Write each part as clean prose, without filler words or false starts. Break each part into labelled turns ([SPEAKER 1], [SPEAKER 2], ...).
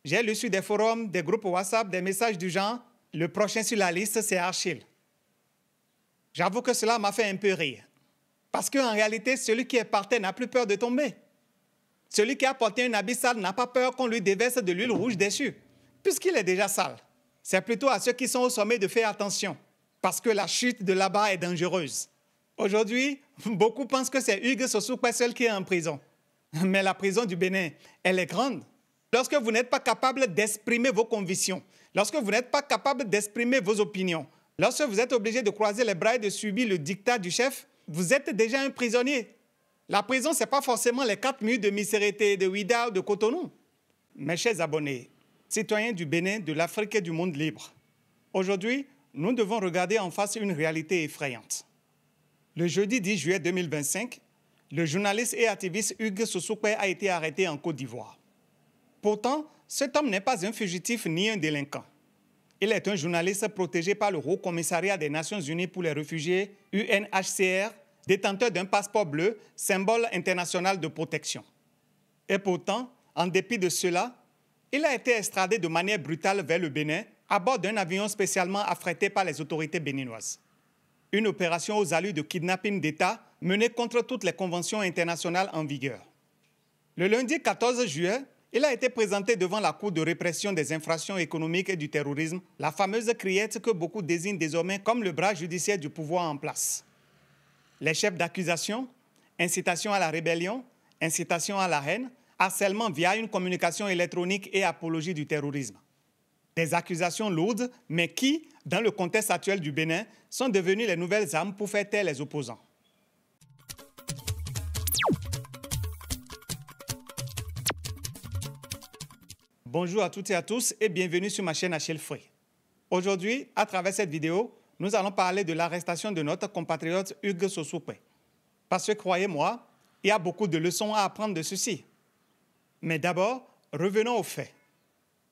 [SPEAKER 1] J'ai lu sur des forums, des groupes WhatsApp, des messages du genre « Le prochain sur la liste, c'est Achille ». J'avoue que cela m'a fait un peu rire. Parce qu'en réalité, celui qui est par terre n'a plus peur de tomber. Celui qui a porté un habit sale n'a pas peur qu'on lui déverse de l'huile rouge dessus, puisqu'il est déjà sale. C'est plutôt à ceux qui sont au sommet de faire attention, parce que la chute de là-bas est dangereuse. Aujourd'hui, beaucoup pensent que c'est Hugues Sosukwe seul qui est en prison. Mais la prison du Bénin, elle est grande. Lorsque vous n'êtes pas capable d'exprimer vos convictions, lorsque vous n'êtes pas capable d'exprimer vos opinions, lorsque vous êtes obligé de croiser les bras et de subir le diktat du chef, vous êtes déjà un prisonnier. La prison, ce n'est pas forcément les 4 minutes de Miserete, de Ouida ou de Cotonou. Mes chers abonnés, citoyens du Bénin, de l'Afrique et du monde libre, aujourd'hui, nous devons regarder en face une réalité effrayante. Le jeudi 10 juillet 2025, le journaliste et activiste Hugues Sosukwe a été arrêté en Côte d'Ivoire. Pourtant, cet homme n'est pas un fugitif ni un délinquant. Il est un journaliste protégé par le Haut Commissariat des Nations Unies pour les réfugiés, UNHCR, détenteur d'un passeport bleu, symbole international de protection. Et pourtant, en dépit de cela, il a été extradé de manière brutale vers le Bénin à bord d'un avion spécialement affrété par les autorités béninoises. Une opération aux allures de kidnapping d'État menée contre toutes les conventions internationales en vigueur. Le lundi 14 juillet, il a été présenté devant la Cour de répression des infractions économiques et du terrorisme, la fameuse criette que beaucoup désignent désormais comme le bras judiciaire du pouvoir en place. Les chefs d'accusation, incitation à la rébellion, incitation à la haine, harcèlement via une communication électronique et apologie du terrorisme. Des accusations lourdes, mais qui, dans le contexte actuel du Bénin, sont devenues les nouvelles armes pour faire taire les opposants. Bonjour à toutes et à tous et bienvenue sur ma chaîne Achille Free. Aujourd'hui, à travers cette vidéo, nous allons parler de l'arrestation de notre compatriote Hugues Sosukwe. Parce que croyez-moi, il y a beaucoup de leçons à apprendre de ceci. Mais d'abord, revenons aux faits.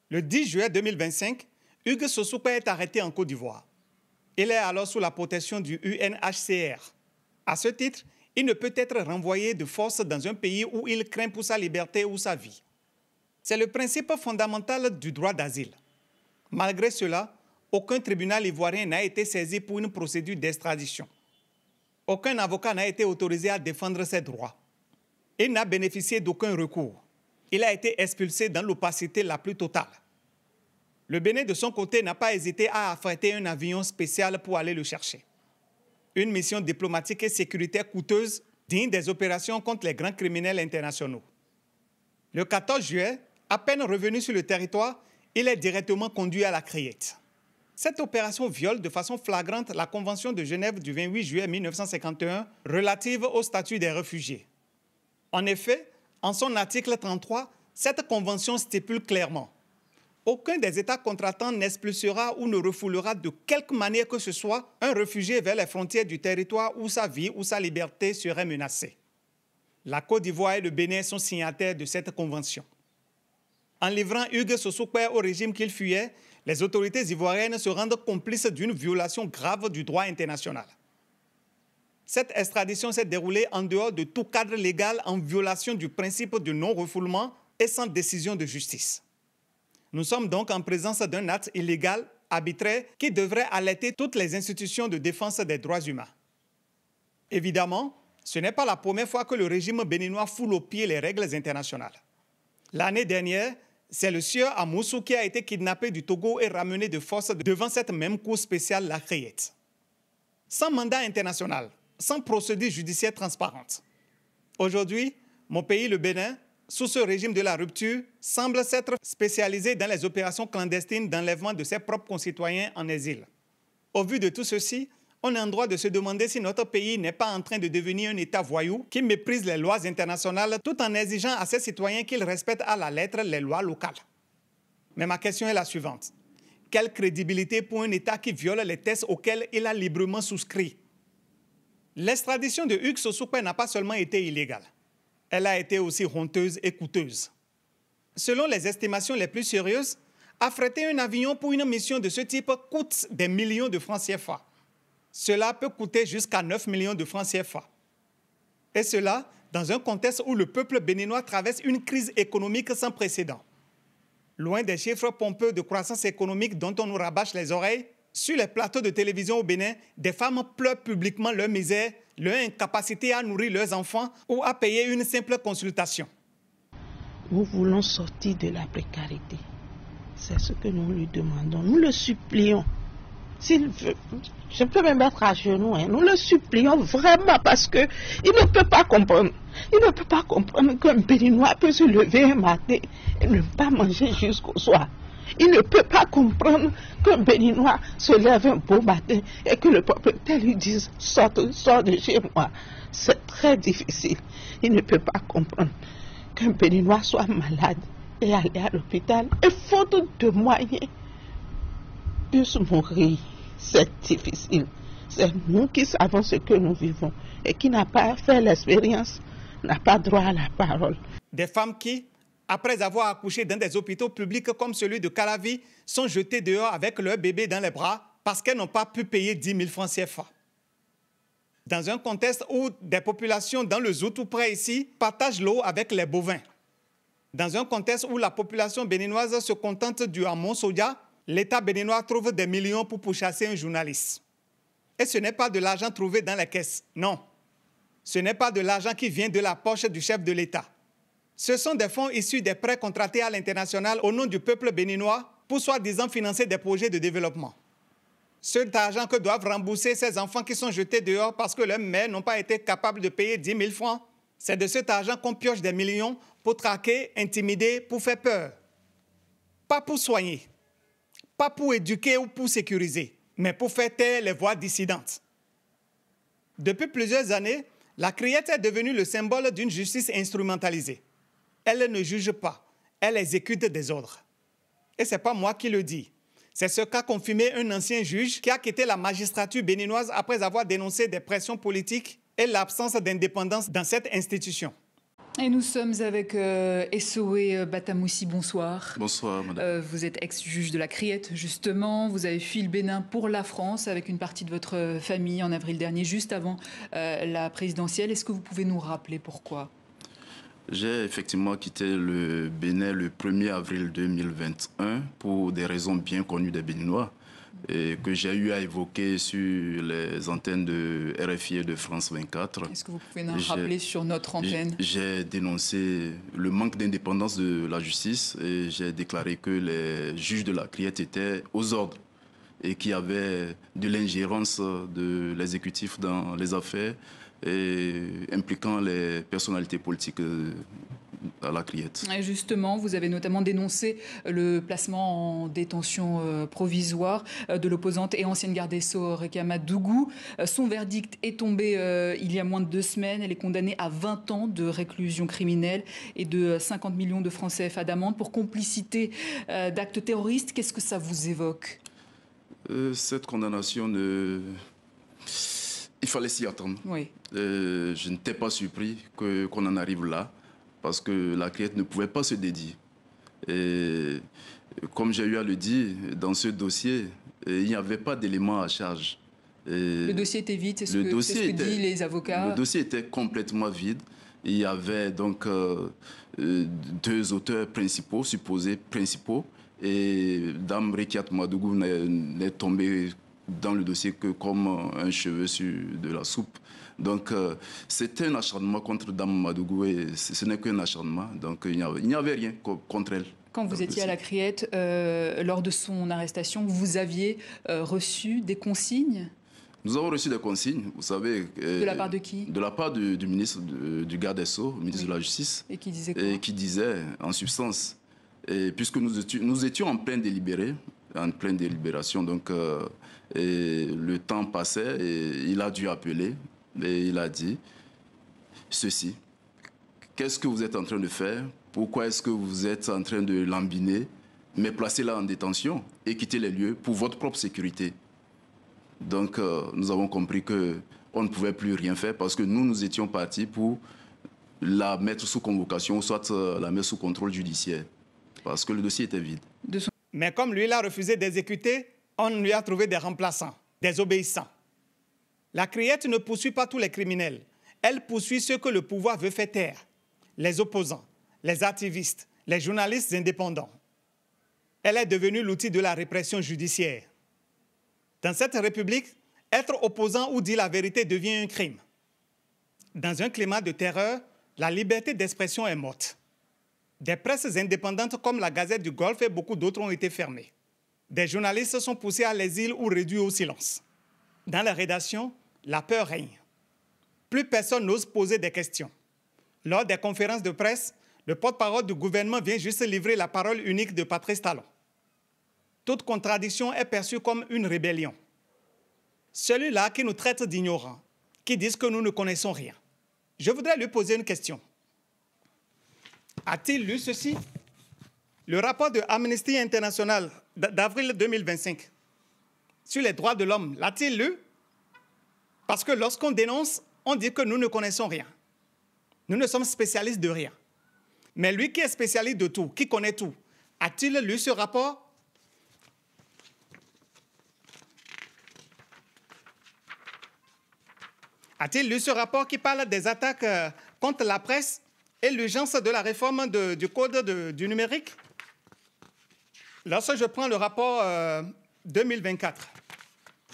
[SPEAKER 1] Le 10 juillet 2025, Hugues Sosukwe est arrêté en Côte d'Ivoire. Il est alors sous la protection du UNHCR. À ce titre, il ne peut être renvoyé de force dans un pays où il craint pour sa liberté ou sa vie. C'est le principe fondamental du droit d'asile. Malgré cela, aucun tribunal ivoirien n'a été saisi pour une procédure d'extradition. Aucun avocat n'a été autorisé à défendre ses droits. Il n'a bénéficié d'aucun recours. Il a été expulsé dans l'opacité la plus totale. Le Bénin, de son côté, n'a pas hésité à affréter un avion spécial pour aller le chercher. Une mission diplomatique et sécuritaire coûteuse, digne des opérations contre les grands criminels internationaux. Le 14 juillet, à peine revenu sur le territoire, il est directement conduit à la Criette. Cette opération viole de façon flagrante la Convention de Genève du 28 juillet 1951 relative au statut des réfugiés. En effet, en son article 33, cette convention stipule clairement: aucun des États contractants n'expulsera ou ne refoulera de quelque manière que ce soit un réfugié vers les frontières du territoire où sa vie ou sa liberté serait menacée. La Côte d'Ivoire et le Bénin sont signataires de cette convention. En livrant Hugues Sosukwe au régime qu'il fuyait, les autorités ivoiriennes se rendent complices d'une violation grave du droit international. Cette extradition s'est déroulée en dehors de tout cadre légal en violation du principe du non-refoulement et sans décision de justice. Nous sommes donc en présence d'un acte illégal, arbitraire, qui devrait alerter toutes les institutions de défense des droits humains. Évidemment, ce n'est pas la première fois que le régime béninois foule aux pieds les règles internationales. L'année dernière, c'est le sieur Amoussou qui a été kidnappé du Togo et ramené de force devant cette même cour spéciale La Criette. Sans mandat international, sans procédure judiciaire transparente. Aujourd'hui, mon pays, le Bénin, sous ce régime de la rupture, semble s'être spécialisé dans les opérations clandestines d'enlèvement de ses propres concitoyens en exil. Au vu de tout ceci, on est en droit de se demander si notre pays n'est pas en train de devenir un État voyou qui méprise les lois internationales tout en exigeant à ses citoyens qu'ils respectent à la lettre les lois locales. Mais ma question est la suivante. Quelle crédibilité pour un État qui viole les textes auxquels il a librement souscrit? L'extradition de Hugues Sosukwe n'a pas seulement été illégale. Elle a été aussi honteuse et coûteuse. Selon les estimations les plus sérieuses, affréter un avion pour une mission de ce type coûte des millions de francs CFA. Cela peut coûter jusqu'à 9 millions de francs CFA. Et cela dans un contexte où le peuple béninois traverse une crise économique sans précédent. Loin des chiffres pompeux de croissance économique dont on nous rabâche les oreilles, sur les plateaux de télévision au Bénin, des femmes pleurent publiquement leur misère, leur incapacité à nourrir leurs enfants ou à payer une simple consultation.
[SPEAKER 2] Nous voulons sortir de la précarité. C'est ce que nous lui demandons. Nous le supplions. S'il veut, je peux me mettre à genoux. Nous le supplions vraiment parce qu'il ne peut pas comprendre. Il ne peut pas comprendre qu'un Béninois peut se lever un matin et ne pas manger jusqu'au soir. Il ne peut pas comprendre qu'un Béninois se lève un beau matin et que le propriétaire lui dise « sors de chez moi ». C'est très difficile. Il ne peut pas comprendre qu'un Béninois soit malade et aller à l'hôpital et faute de moyens puisse mourir. C'est difficile. C'est nous qui savons ce que nous vivons et qui n'a pas fait l'expérience n'a pas droit à la parole.
[SPEAKER 1] Des femmes qui, après avoir accouché dans des hôpitaux publics comme celui de Calavi, sont jetées dehors avec leur bébé dans les bras parce qu'elles n'ont pas pu payer 10 000 francs CFA. Dans un contexte où des populations dans le zoo tout près ici partagent l'eau avec les bovins. Dans un contexte où la population béninoise se contente du hamon soja, l'État béninois trouve des millions pour pourchasser un journaliste. Et ce n'est pas de l'argent trouvé dans les caisses, non. Ce n'est pas de l'argent qui vient de la poche du chef de l'État. Ce sont des fonds issus des prêts contractés à l'international au nom du peuple béninois pour soi-disant financer des projets de développement. Cet argent que doivent rembourser ces enfants qui sont jetés dehors parce que leurs mères n'ont pas été capables de payer 10 000 francs, c'est de cet argent qu'on pioche des millions pour traquer, intimider, pour faire peur. Pas pour soigner, pas pour éduquer ou pour sécuriser, mais pour faire taire les voix dissidentes. Depuis plusieurs années, la criette est devenue le symbole d'une justice instrumentalisée. Elle ne juge pas, elle exécute des ordres. Et ce n'est pas moi qui le dis. C'est ce qu'a confirmé un ancien juge qui a quitté la magistrature béninoise après avoir dénoncé des pressions politiques et l'absence d'indépendance dans cette institution.
[SPEAKER 3] Et nous sommes avec Essoé Batamoussi, bonsoir.
[SPEAKER 4] Bonsoir, madame.
[SPEAKER 3] Vous êtes ex-juge de la Criette, justement. Vous avez fui le Bénin pour la France avec une partie de votre famille en avril dernier, juste avant la présidentielle. Est-ce que vous pouvez nous rappeler pourquoi ?
[SPEAKER 4] J'ai effectivement quitté le Bénin le 1er avril 2021 pour des raisons bien connues des Béninois et que j'ai eu à évoquer sur les antennes de RFI et de France 24.
[SPEAKER 3] Est-ce que vous pouvez nous rappeler sur notre antenne ?
[SPEAKER 4] J'ai dénoncé le manque d'indépendance de la justice et j'ai déclaré que les juges de la Criette étaient aux ordres et qu'il y avait de l'ingérence de l'exécutif dans les affaires et impliquant les personnalités politiques à la Criette.
[SPEAKER 3] Et justement, vous avez notamment dénoncé le placement en détention provisoire de l'opposante et ancienne garde des Sceaux Réka Madougou. Son verdict est tombé il y a moins de 2 semaines. Elle est condamnée à 20 ans de réclusion criminelle et de 50 millions de francs CFA d'amende pour complicité d'actes terroristes. Qu'est-ce que ça vous évoque ?
[SPEAKER 4] Cette condamnation, il fallait s'y attendre.
[SPEAKER 3] Oui.
[SPEAKER 4] Je n'étais pas surpris qu'on en arrive là, parce que la Criette ne pouvait pas se dédier. Et comme j'ai eu à le dire, dans ce dossier, il n'y avait pas d'éléments à charge.
[SPEAKER 3] Le dossier était vide, c'est ce que disent les avocats.
[SPEAKER 4] Le dossier était complètement vide. Il y avait donc 2 auteurs principaux, supposés principaux, et Dame Rekiat Madougou n'est tombée dans le dossier que comme un cheveu sur de la soupe. Donc, c'était un acharnement contre Dame Madougou et ce n'est qu'un acharnement. Donc, il n'y avait rien contre elle.
[SPEAKER 3] Quand vous étiez à la Criette, lors de son arrestation, vous aviez reçu des consignes ?
[SPEAKER 4] Nous avons reçu des consignes, vous savez.
[SPEAKER 3] De la part de qui ? De
[SPEAKER 4] la part du ministre du garde des Sceaux, ministre de la Justice.
[SPEAKER 3] Et qui disait quoi ?
[SPEAKER 4] Et qui disait, en substance, puisque nous étions en pleine délibération, donc et le temps passait et il a dû appeler. Et il a dit ceci: qu'est-ce que vous êtes en train de faire? Pourquoi est-ce que vous êtes en train de lambiner, mais placez-la en détention et quittez les lieux pour votre propre sécurité? Donc nous avons compris qu'on ne pouvait plus rien faire parce que nous étions partis pour la mettre sous convocation, soit la mettre sous contrôle judiciaire, parce que le dossier était vide.
[SPEAKER 1] Mais comme lui, il a refusé d'exécuter, on lui a trouvé des remplaçants, des obéissants. La Criette ne poursuit pas tous les criminels. Elle poursuit ceux que le pouvoir veut faire taire. Les opposants, les activistes, les journalistes indépendants. Elle est devenue l'outil de la répression judiciaire. Dans cette république, être opposant ou dire la vérité devient un crime. Dans un climat de terreur, la liberté d'expression est morte. Des presses indépendantes comme la Gazette du Golfe et beaucoup d'autres ont été fermées. Des journalistes sont poussés à l'exil ou réduits au silence. Dans la rédaction, la peur règne. Plus personne n'ose poser des questions. Lors des conférences de presse, le porte-parole du gouvernement vient juste livrer la parole unique de Patrice Talon. Toute contradiction est perçue comme une rébellion. Celui-là qui nous traite d'ignorants, qui disent que nous ne connaissons rien. Je voudrais lui poser une question. A-t-il lu ceci? Le rapport de Amnesty International d'avril 2025 sur les droits de l'homme, l'a-t-il lu? Parce que lorsqu'on dénonce, on dit que nous ne connaissons rien. Nous ne sommes spécialistes de rien. Mais lui qui est spécialiste de tout, qui connaît tout, a-t-il lu ce rapport? A-t-il lu ce rapport qui parle des attaques contre la presse et l'urgence de la réforme du code du numérique? Lorsque je prends le rapport 2024,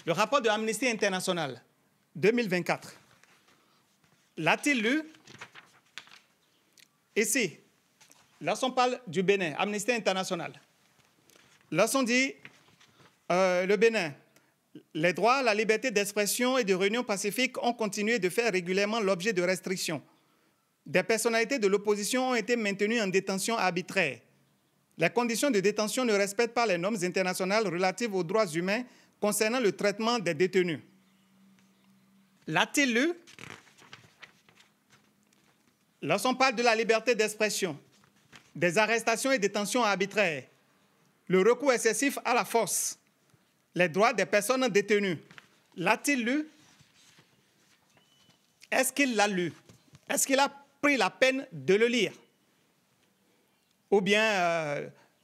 [SPEAKER 1] le rapport de Amnesty International 2024, l'a-t-il lu? Ici, lorsqu'on parle du Bénin, Amnesty International, lorsqu'on dit le Bénin, les droits, la liberté d'expression et de réunion pacifique ont continué de faire régulièrement l'objet de restrictions. Des personnalités de l'opposition ont été maintenues en détention arbitraire. Les conditions de détention ne respectent pas les normes internationales relatives aux droits humains concernant le traitement des détenus. L'a-t-il lu? Lorsqu'on parle de la liberté d'expression, des arrestations et détentions arbitraires, le recours excessif à la force, les droits des personnes détenues, l'a-t-il lu? Est-ce qu'il l'a lu? Est-ce qu'il a pris la peine de le lire? Ou bien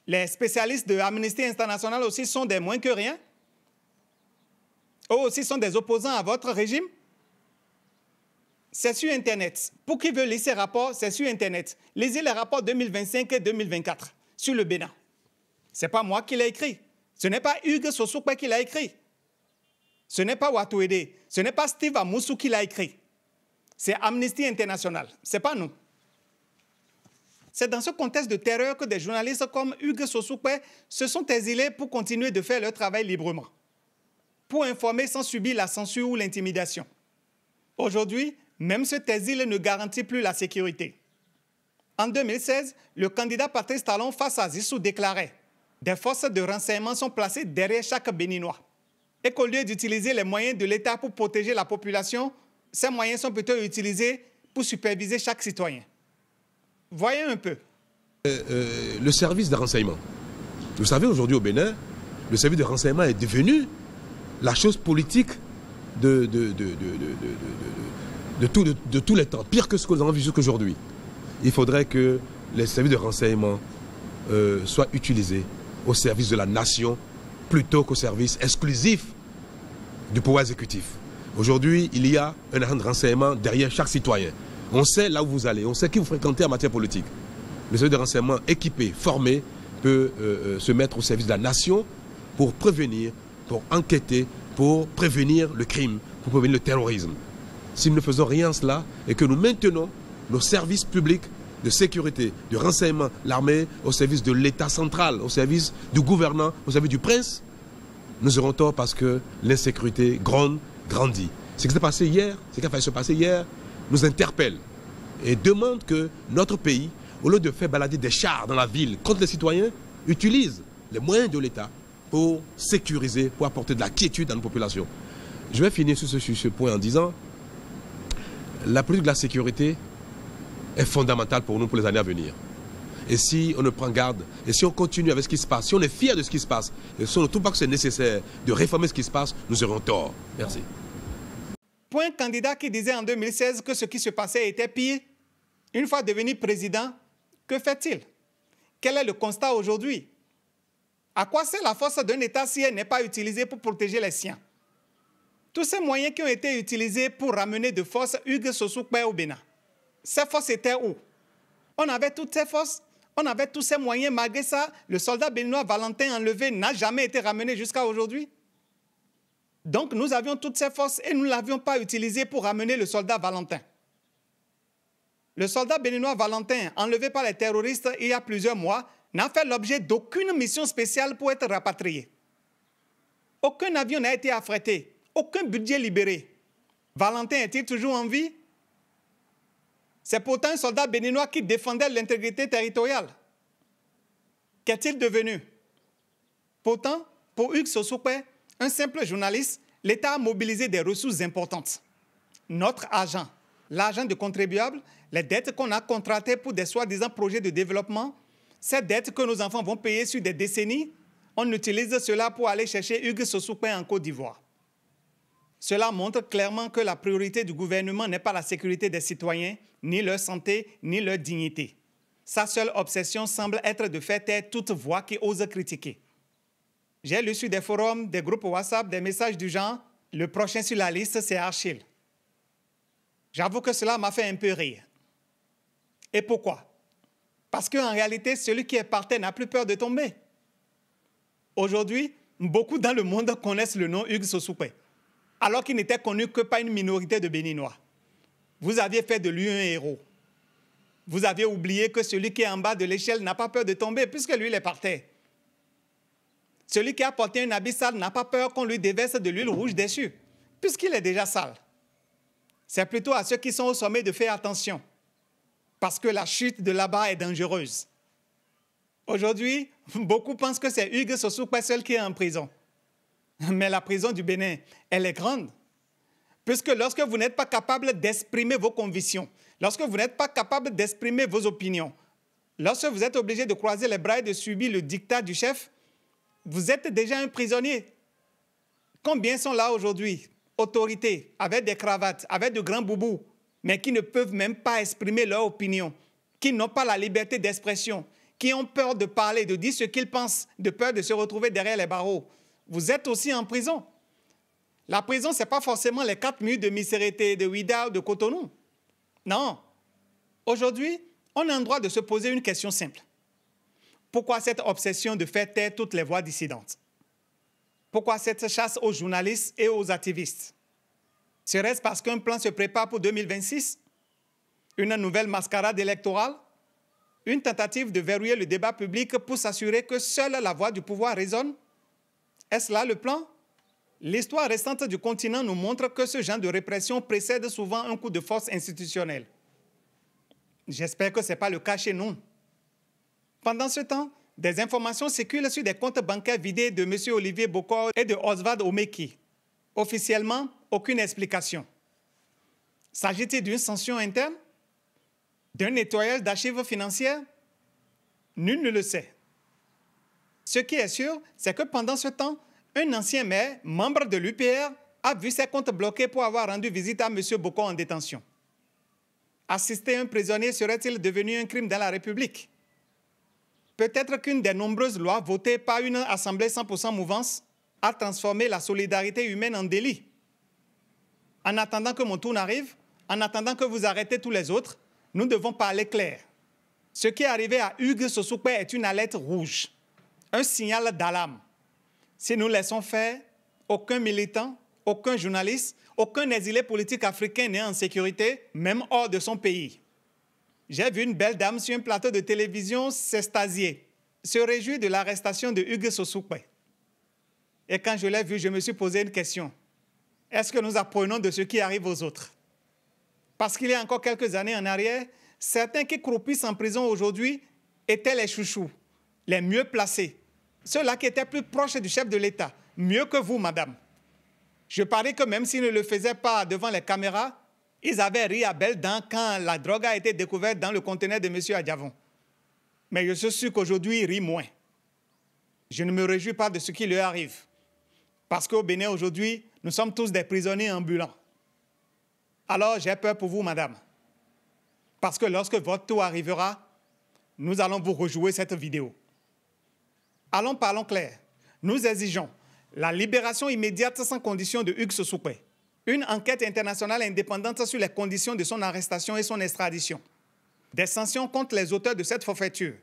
[SPEAKER 1] les spécialistes de Amnesty International aussi sont des moins que rien? Eux aussi sont des opposants à votre régime? C'est sur Internet. Pour qui veut lire ces rapports, c'est sur Internet. Lisez les rapports 2025 et 2024 sur le Bénin. Ce n'est pas moi qui l'ai écrit. Ce n'est pas Hugues Sosoukwe qui l'a écrit. Ce n'est pas Watouede. Ce n'est pas Steve Amoussou qui l'a écrit. C'est Amnesty International. Ce n'est pas nous. C'est dans ce contexte de terreur que des journalistes comme Hugues Sosoukwe se sont exilés pour continuer de faire leur travail librement, pour informer sans subir la censure ou l'intimidation. Aujourd'hui, même cet exil ne garantit plus la sécurité. En 2016, le candidat Patrice Talon face à Zissou déclarait « Des forces de renseignement sont placées derrière chaque Béninois » et qu'au lieu d'utiliser les moyens de l'État pour protéger la population, ces moyens sont plutôt utilisés pour superviser chaque citoyen. Voyez un peu.
[SPEAKER 5] Le service de renseignement. Vous savez, aujourd'hui au Bénin, le service de renseignement est devenu la chose politique de tous les temps, pire que ce que nous avons vu jusqu'aujourd'hui. Il faudrait que les services de renseignement soient utilisés au service de la nation plutôt qu'au service exclusif du pouvoir exécutif. Aujourd'hui, il y a un agent de renseignement derrière chaque citoyen. On sait là où vous allez, on sait qui vous fréquentez en matière politique. Le service de renseignement équipé, formé, peut se mettre au service de la nation pour prévenir, pour enquêter, pour prévenir le crime, pour prévenir le terrorisme. Si nous ne faisons rien de cela et que nous maintenons nos services publics de sécurité, de renseignement, l'armée au service de l'État central, au service du gouvernant, au service du prince, nous aurons tort parce que l'insécurité grandit. Ce qui s'est passé hier, ce qui a failli se passer hier, nous interpelle et demande que notre pays, au lieu de faire balader des chars dans la ville contre les citoyens, utilise les moyens de l'État pour sécuriser, pour apporter de la quiétude à nos populations. Je vais finir sur ce point en disant la politique de la sécurité est fondamentale pour nous pour les années à venir. Et si on ne prend garde, et si on continue avec ce qui se passe, si on est fier de ce qui se passe, et si on ne trouve pas que c'est nécessaire de réformer ce qui se passe, nous aurons tort. Merci.
[SPEAKER 1] Pour un candidat qui disait en 2016 que ce qui se passait était pire, une fois devenu président, que fait-il? Quel est le constat aujourd'hui? À quoi sert la force d'un État si elle n'est pas utilisée pour protéger les siens? Tous ces moyens qui ont été utilisés pour ramener de force Hugues Sosoukwe au Bénin, ces forces étaient où? On avait toutes ces forces, On avait tous ces moyens. Malgré ça, le soldat béninois Valentin enlevé n'a jamais été ramené jusqu'à aujourd'hui. Donc, nous avions toutes ces forces et nous ne l'avions pas utilisé pour ramener le soldat Valentin. Le soldat béninois Valentin, enlevé par les terroristes il y a plusieurs mois, n'a fait l'objet d'aucune mission spéciale pour être rapatrié. Aucun avion n'a été affrété, aucun budget libéré. Valentin est-il toujours en vie? C'est pourtant un soldat béninois qui défendait l'intégrité territoriale. Qu'est-il devenu? Pourtant, pour Hugues Sosokwe, un simple journaliste, l'État a mobilisé des ressources importantes. Notre argent, l'argent du contribuable, les dettes qu'on a contractées pour des soi-disant projets de développement, ces dettes que nos enfants vont payer sur des décennies, on utilise cela pour aller chercher Hugues Sosokwe en Côte d'Ivoire. Cela montre clairement que la priorité du gouvernement n'est pas la sécurité des citoyens, ni leur santé, ni leur dignité. Sa seule obsession semble être de faire taire toute voix qui ose critiquer. J'ai lu sur des forums, des groupes WhatsApp, des messages du genre « Le prochain sur la liste, c'est Achille ». J'avoue que cela m'a fait un peu rire. Et pourquoi? Parce qu'en réalité, celui qui est par terre n'a plus peur de tomber. Aujourd'hui, beaucoup dans le monde connaissent le nom Hugues Sosokwe, alors qu'il n'était connu que par une minorité de Béninois. Vous aviez fait de lui un héros. Vous aviez oublié que celui qui est en bas de l'échelle n'a pas peur de tomber, puisque lui, il est par terre. Celui qui a porté un habit sale n'a pas peur qu'on lui déverse de l'huile rouge dessus, puisqu'il est déjà sale. C'est plutôt à ceux qui sont au sommet de faire attention, parce que la chute de là-bas est dangereuse. Aujourd'hui, beaucoup pensent que c'est Hugues Sosokwe seul qui est en prison. Mais la prison du Bénin, elle est grande. Puisque lorsque vous n'êtes pas capable d'exprimer vos convictions, lorsque vous n'êtes pas capable d'exprimer vos opinions, lorsque vous êtes obligé de croiser les bras et de subir le diktat du chef, vous êtes déjà un prisonnier. Combien sont là aujourd'hui, autorités, avec des cravates, avec de grands boubous, mais qui ne peuvent même pas exprimer leur opinion, qui n'ont pas la liberté d'expression, qui ont peur de parler, de dire ce qu'ils pensent, de peur de se retrouver derrière les barreaux. Vous êtes aussi en prison. La prison, ce n'est pas forcément les 4 minutes de Miserete, de Ouida ou de Cotonou. Non. Aujourd'hui, on a le droit de se poser une question simple. Pourquoi cette obsession de faire taire toutes les voix dissidentes? Pourquoi cette chasse aux journalistes et aux activistes? Serait-ce parce qu'un plan se prépare pour 2026? Une nouvelle mascarade électorale? Une tentative de verrouiller le débat public pour s'assurer que seule la voix du pouvoir résonne? Est-ce là le plan? L'histoire récente du continent nous montre que ce genre de répression précède souvent un coup de force institutionnel. J'espère que ce n'est pas le cas chez nous. Pendant ce temps, des informations circulent sur des comptes bancaires vidés de M. Olivier Bokor et de Oswald Omeki. Officiellement, aucune explication. S'agit-il d'une sanction interne? D'un nettoyage d'archives financières? Nul ne le sait. Ce qui est sûr, c'est que pendant ce temps, un ancien maire, membre de l'UPR, a vu ses comptes bloqués pour avoir rendu visite à M. Bokor en détention. Assister un prisonnier serait-il devenu un crime dans la République? Peut-être qu'une des nombreuses lois votées par une assemblée 100% mouvance a transformé la solidarité humaine en délit. En attendant que mon tour n'arrive, en attendant que vous arrêtez tous les autres, nous devons parler clair. Ce qui est arrivé à Hugues Sosokwe est une alerte rouge, un signal d'alarme. Si nous laissons faire, aucun militant, aucun journaliste, aucun exilé politique africain n'est en sécurité, même hors de son pays. J'ai vu une belle dame sur un plateau de télévision s'extasier, se réjouir de l'arrestation de Hugues Sosokwe. Et quand je l'ai vu, je me suis posé une question. Est-ce que nous apprenons de ce qui arrive aux autres? Parce qu'il y a encore quelques années en arrière, certains qui croupissent en prison aujourd'hui étaient les chouchous, les mieux placés, ceux-là qui étaient plus proches du chef de l'État, mieux que vous, madame. Je parie que même s'ils ne le faisaient pas devant les caméras, ils avaient ri à belles dents quand la drogue a été découverte dans le conteneur de M. Adjavon. Mais je suis sûr qu'aujourd'hui, ils rient moins. Je ne me réjouis pas de ce qui leur arrive. Parce qu'au Bénin, aujourd'hui, nous sommes tous des prisonniers ambulants. Alors, j'ai peur pour vous, madame. Parce que lorsque votre tour arrivera, nous allons vous rejouer cette vidéo. Allons, parlons clair. Nous exigeons la libération immédiate sans condition de Hugues Sosokwe, une enquête internationale indépendante sur les conditions de son arrestation et son extradition, des sanctions contre les auteurs de cette forfaiture,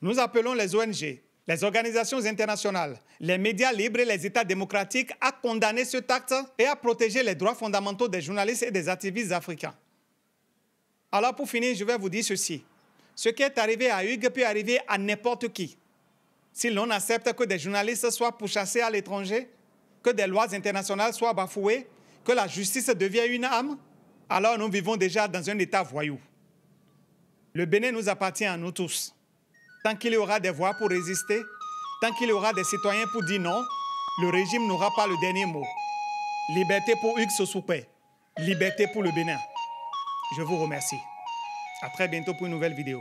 [SPEAKER 1] Nous appelons les ONG, les organisations internationales, les médias libres et les États démocratiques à condamner cet acte et à protéger les droits fondamentaux des journalistes et des activistes africains. Alors pour finir, je vais vous dire ceci. Ce qui est arrivé à Hugues peut arriver à n'importe qui. Si l'on accepte que des journalistes soient pourchassés à l'étranger, que des lois internationales soient bafouées, que la justice devienne une arme, alors nous vivons déjà dans un état voyou. Le Bénin nous appartient à nous tous. Tant qu'il y aura des voix pour résister, tant qu'il y aura des citoyens pour dire non, le régime n'aura pas le dernier mot. Liberté pour Hugues Sossoukwe, liberté pour le Bénin. Je vous remercie. À très bientôt pour une nouvelle vidéo.